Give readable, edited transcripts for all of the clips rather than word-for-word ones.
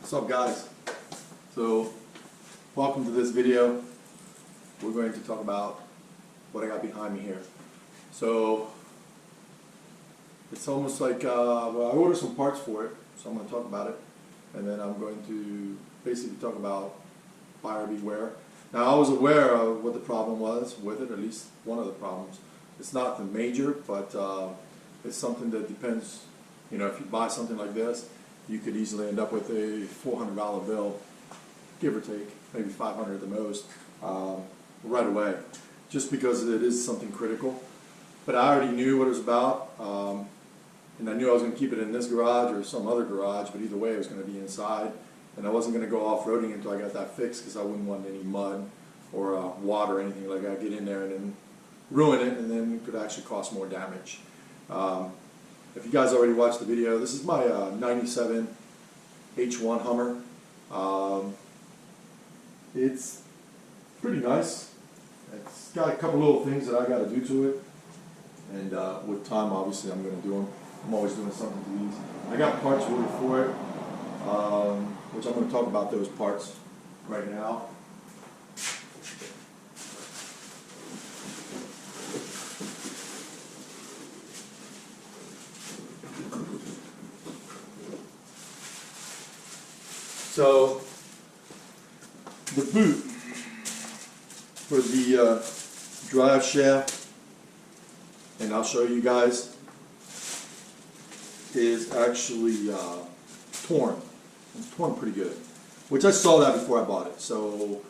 What's up, guys? So welcome to this video. We're going to talk about what I got behind me here. So it's almost like well, I ordered some parts for it, so I'm going to talk about it, and then I'm going to basically talk about buyer beware. Now, I was aware of what the problem was with it, at least one of the problems. It's not the major, but it's something that depends. You know, if you buy something like this, you could easily end up with a $400 bill, give or take, maybe $500 at the most, right away, just because it is something critical. But I already knew what it was about, and I knew I was going to keep it in this garage or some other garage, but either way it was going to be inside, and I wasn't going to go off-roading until I got that fixed, because I wouldn't want any mud or water or anything like that get in there and then ruin it, and then it could actually cause more damage. If you guys already watched the video, this is my 97 H1 Hummer. It's pretty nice. It's got a couple little things that I got to do to it, and with time, obviously, I'm going to do them. I'm always doing something to these. I got parts ordered for it, which I'm going to talk about those parts right now. So the boot for the drive shaft, and I'll show you guys, is actually torn. It's torn pretty good, which I saw that before I bought it. So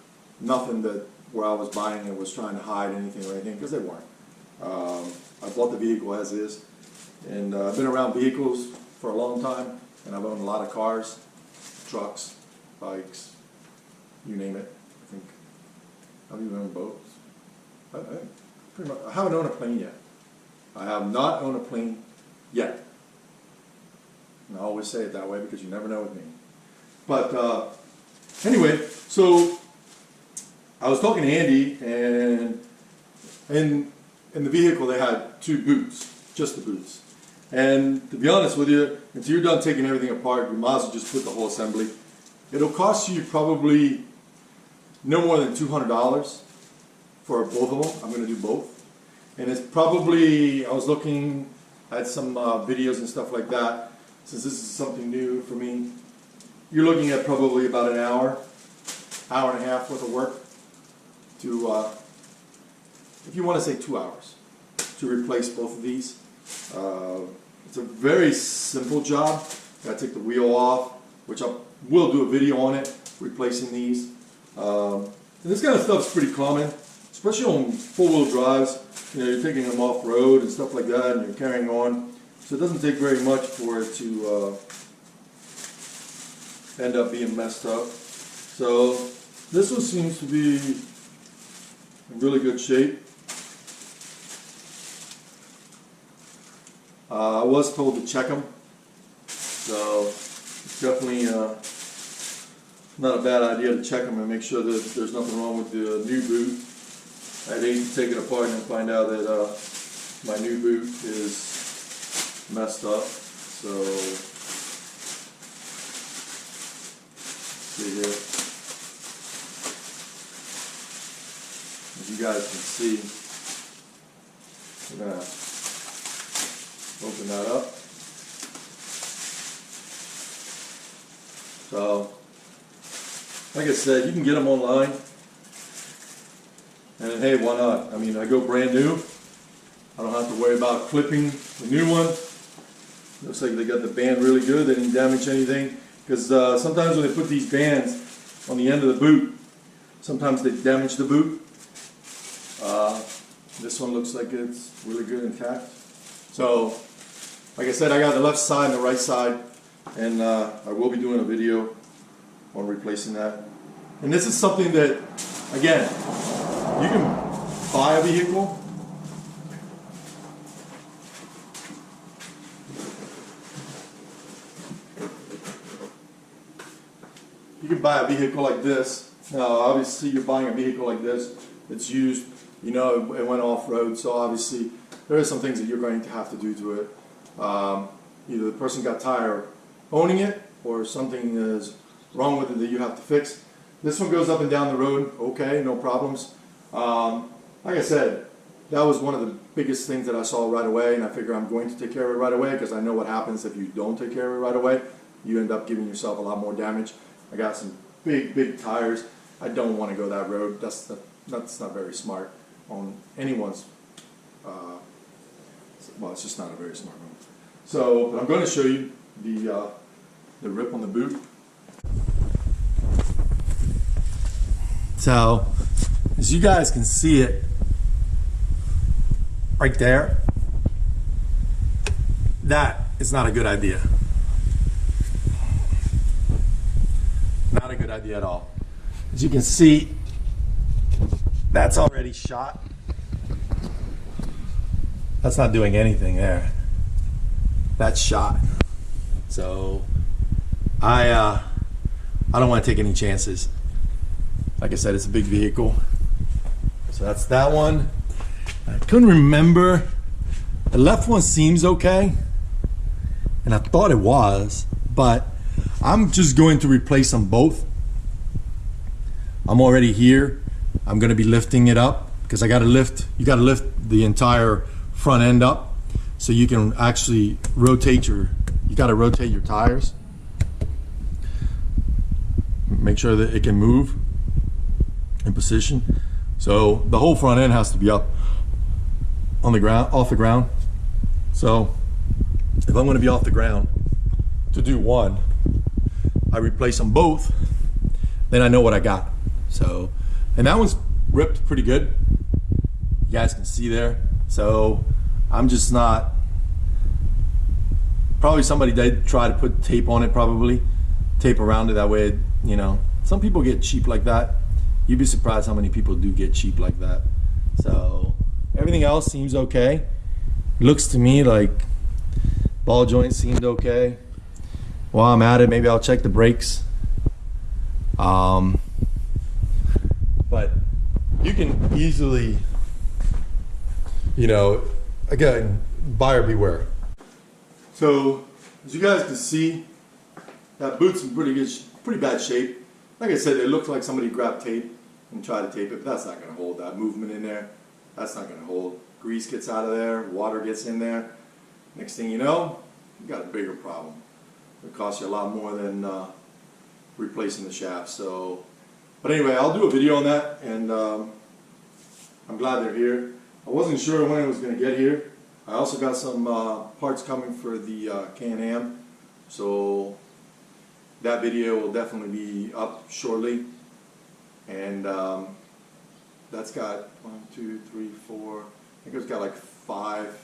nothing that where I was buying it was trying to hide anything or anything, because they weren't. I bought the vehicle as is, and I've been around vehicles for a long time, and I've owned a lot of cars, trucks, bikes, you name it. I think I've even owned boats. I haven't owned a plane yet. I have not owned a plane yet. And I always say it that way because you never know with me. But anyway, so I was talking to Andy, and in the vehicle they had two boots, just the boots. And to be honest with you, until you're done taking everything apart, you might as well just put the whole assembly. It'll cost you probably no more than $200 for both of them. I'm going to do both. And it's probably, I was looking at some videos and stuff like that, since this is something new for me. You're looking at probably about an hour and a half worth of work to, if you want to say 2 hours, to replace both of these. It's a very simple job. Got to take the wheel off, which I will do a video on it, replacing these. And this kind of stuff's pretty common, especially on four-wheel drives. You know, you're taking them off-road and stuff like that, and you're carrying on. So it doesn't take very much for it to end up being messed up. So this one seems to be in really good shape. I was told to check them, so it's definitely not a bad idea to check them and make sure that there's nothing wrong with the new boot. I'd hate to take it apart and find out that my new boot is messed up. So let's see here. As you guys can see, we're gonna open that up. So, like I said, you can get them online, and hey, why not? I mean, I go brand new. I don't have to worry about clipping the new one. Looks like they got the band really good. They didn't damage anything, because sometimes when they put these bands on the end of the boot, sometimes they damage the boot. This one looks like it's really good intact. So, like I said, I got the left side and the right side, and I will be doing a video on replacing that. And this is something that, again, you can buy a vehicle. You can buy a vehicle like this. Now, obviously, you're buying a vehicle like this. It's used, you know, it went off-road, so obviously there are some things that you're going to have to do to it. Either the person got tired of owning it, or something is wrong with it that you have to fix. This one goes up and down the road, okay, no problems. Like I said, that was one of the biggest things that I saw right away, and I figure I'm going to take care of it right away because I know what happens if you don't take care of it right away. You end up giving yourself a lot more damage. I got some big tires. I don't want to go that road. That's not very smart on anyone's. Well, it's just not a very smart move. So, but I'm going to show you the rip on the boot. So, as you guys can see it right there, that is not a good idea. Not a good idea at all. As you can see, that's already shot. That's not doing anything there. That's shot. So I don't want to take any chances. Like I said, it's a big vehicle. So that's that one. I couldn't remember. The left one seems okay, and I thought it was, but I'm just going to replace them both. I'm already here. I'm going to be lifting it up because I got to lift. You got to lift the entire front end up so you can actually rotate you got to rotate your tires. Make sure that it can move in position. So the whole front end has to be up on the ground, off the ground. So if I'm going to be off the ground to do one, I replace them both, then I know what I got. So, and that one's ripped pretty good. You guys can see there. So I'm just not, probably somebody did try to put tape on it, probably tape around it, that way, you know, some people get cheap like that. You'd be surprised how many people do get cheap like that. So everything else seems okay. Looks to me like ball joint seemed okay. While I'm at it, maybe I'll check the brakes. But you can easily, you know, again, buyer beware. So as you guys can see, that boot's in pretty bad shape. Like I said, it looked like somebody grabbed tape and tried to tape it, but that's not going to hold. That movement in there, that's not going to hold. Grease gets out of there, water gets in there. Next thing you know, you got a bigger problem. It costs you a lot more than replacing the shaft. So, but anyway, I'll do a video on that, and I'm glad they're here. I wasn't sure when it was going to get here. I also got some parts coming for the Can-Am, so that video will definitely be up shortly. And that's got 1, 2, 3, 4. I think it's got like 5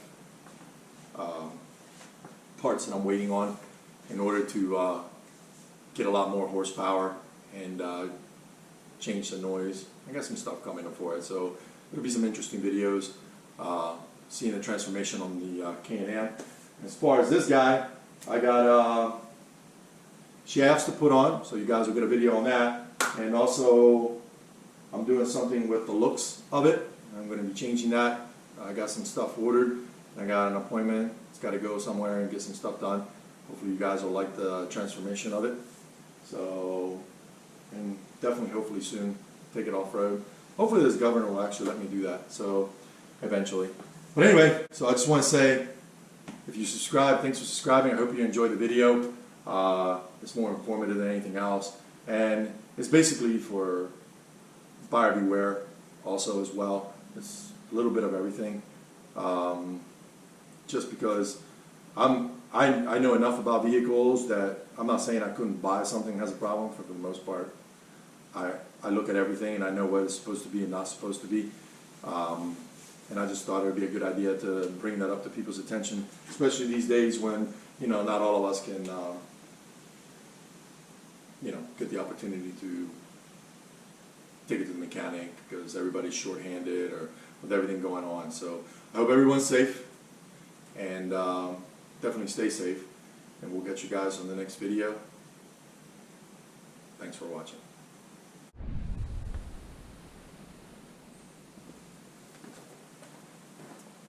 parts that I'm waiting on in order to get a lot more horsepower and change the noise. I got some stuff coming up for it, so it'll be some interesting videos. Seeing the transformation on the Can-Am. As far as this guy, I got shafts to put on, so you guys will get a video on that. And also, I'm doing something with the looks of it. I'm going to be changing that. I got some stuff ordered. I got an appointment. It's got to go somewhere and get some stuff done. Hopefully you guys will like the transformation of it. So, and definitely hopefully soon take it off-road. Hopefully this governor will actually let me do that, so eventually. But anyway, so I just want to say, if you subscribe, thanks for subscribing. I hope you enjoyed the video. It's more informative than anything else. And it's basically for buyer beware also as well. It's a little bit of everything. Just because I know enough about vehicles that I'm not saying I couldn't buy something that has a problem. For the most part, I look at everything and I know what it's supposed to be and not supposed to be. And I just thought it would be a good idea to bring that up to people's attention, especially these days when, you know, not all of us can, you know, get the opportunity to take it to the mechanic because everybody's short-handed or with everything going on. So I hope everyone's safe, and definitely stay safe, and we'll get you guys on the next video. Thanks for watching.